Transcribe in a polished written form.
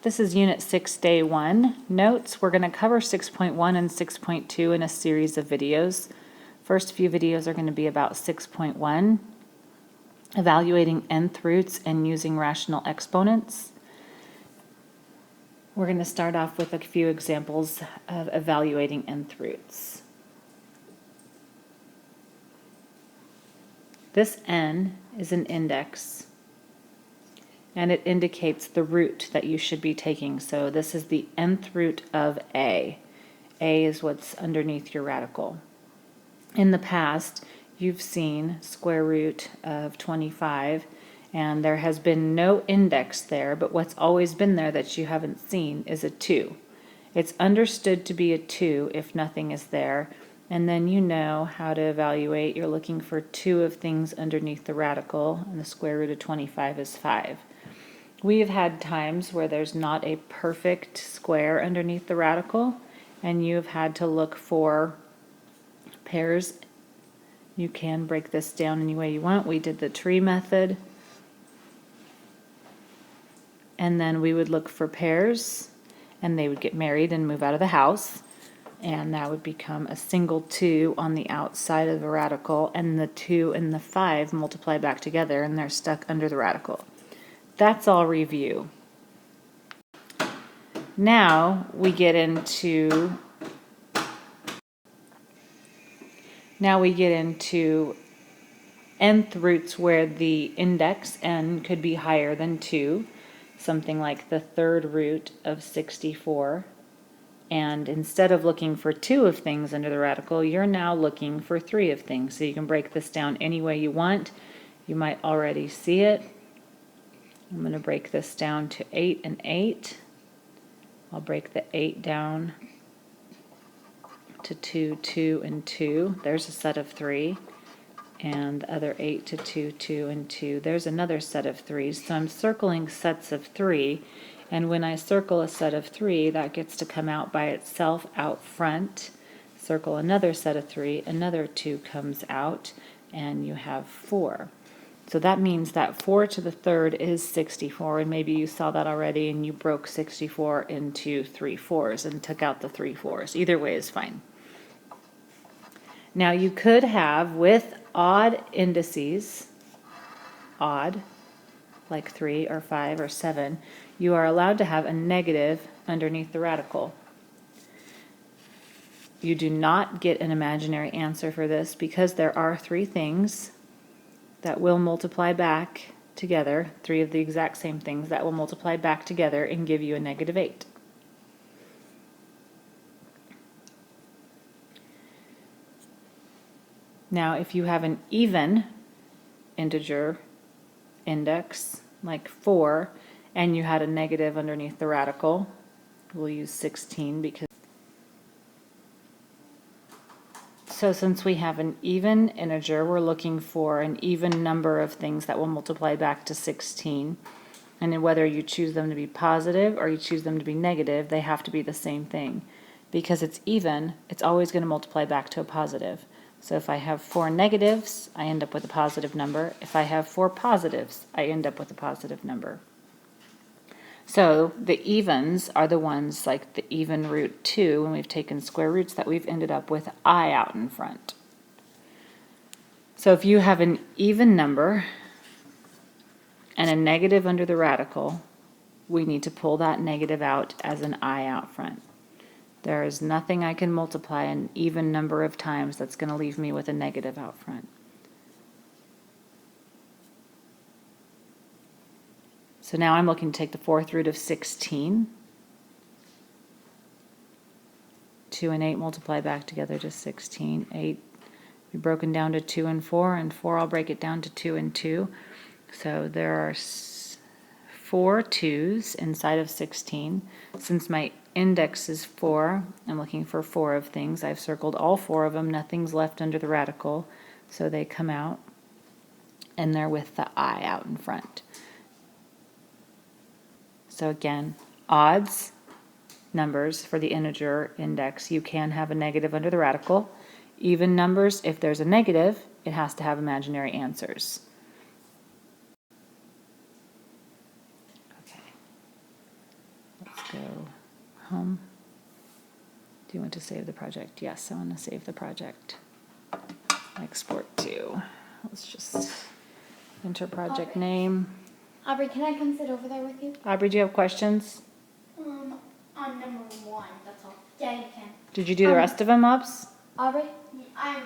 This is Unit 6, Day 1. Notes, we're going to cover 6.1 and 6.2 in a series of videos. First few videos are going to be about 6.1, evaluating nth roots and using rational exponents. We're going to start off with a few examples of evaluating nth roots. This n is an index, and it indicates the root that you should be taking. So this is the nth root of a. A is what's underneath your radical. In the past, you've seen square root of 25, and there has been no index there, but what's always been there that you haven't seen is a 2. It's understood to be a 2 if nothing is there, and then you know how to evaluate. You're looking for 2 of things underneath the radical, and the square root of 25 is 5. We have had times where there's not a perfect square underneath the radical, and you have had to look for pairs. You can break this down any way you want. We did the tree method, and then we would look for pairs, and they would get married and move out of the house, and that would become a single 2 on the outside of the radical, and the 2 and the 5 multiply back together, and they're stuck under the radical. That's all review. Now we get into nth roots where the index n could be higher than 2, something like the third root of 64. And instead of looking for 2 of things under the radical, you're now looking for 3 of things. So you can break this down any way you want. You might already see it. I'm going to break this down to 8 and 8. I'll break the 8 down to 2, 2, and 2. There's a set of 3. And the other 8 to 2, 2, and 2. There's another set of 3s. So I'm circling sets of 3. And when I circle a set of 3, that gets to come out by itself out front. Circle another set of 3, another 2 comes out, and you have 4. So that means that 4 to the third is 64, and maybe you saw that already and you broke 64 into 3 4s and took out the 3 4s. Either way is fine. Now you could have, with odd indices, odd, like 3 or 5 or 7, you are allowed to have a negative underneath the radical. You do not get an imaginary answer for this because there are 3 things that will multiply back together, 3 of the exact same things that will multiply back together and give you a negative 8. Now, if you have an even integer index, like 4, and you had a negative underneath the radical, we'll use 16 because so since we have an even integer, we're looking for an even number of things that will multiply back to 16. And whether you choose them to be positive or you choose them to be negative, they have to be the same thing. Because it's even, it's always going to multiply back to a positive. So if I have 4 negatives, I end up with a positive number. If I have 4 positives, I end up with a positive number. So the evens are the ones like the even root 2, when we've taken square roots, that we've ended up with I out in front. So if you have an even number and a negative under the radical, we need to pull that negative out as an I out front. There is nothing I can multiply an even number of times that's going to leave me with a negative out front. So now I'm looking to take the 4th root of 16. 2 and 8 multiply back together to 16. 8 be broken down to 2 and 4, and 4 I'll break it down to 2 and 2. So there are 4 2's inside of 16. Since my index is 4, I'm looking for 4 of things. I've circled all 4 of them. Nothing's left under the radical, so they come out, and they're with the I out in front. So again, odds numbers for the integer index, you can have a negative under the radical. Even numbers, if there's a negative, it has to have imaginary answers. Okay. So, home. Do you want to save the project? Yes, I want to save the project. Export to. Let's just enter project Okay. name. Aubrey, can I come sit over there with you? Aubrey, do you have questions? On number 1, that's all. Yeah, you can. Did you do the rest of them, Ups? Aubrey, I'm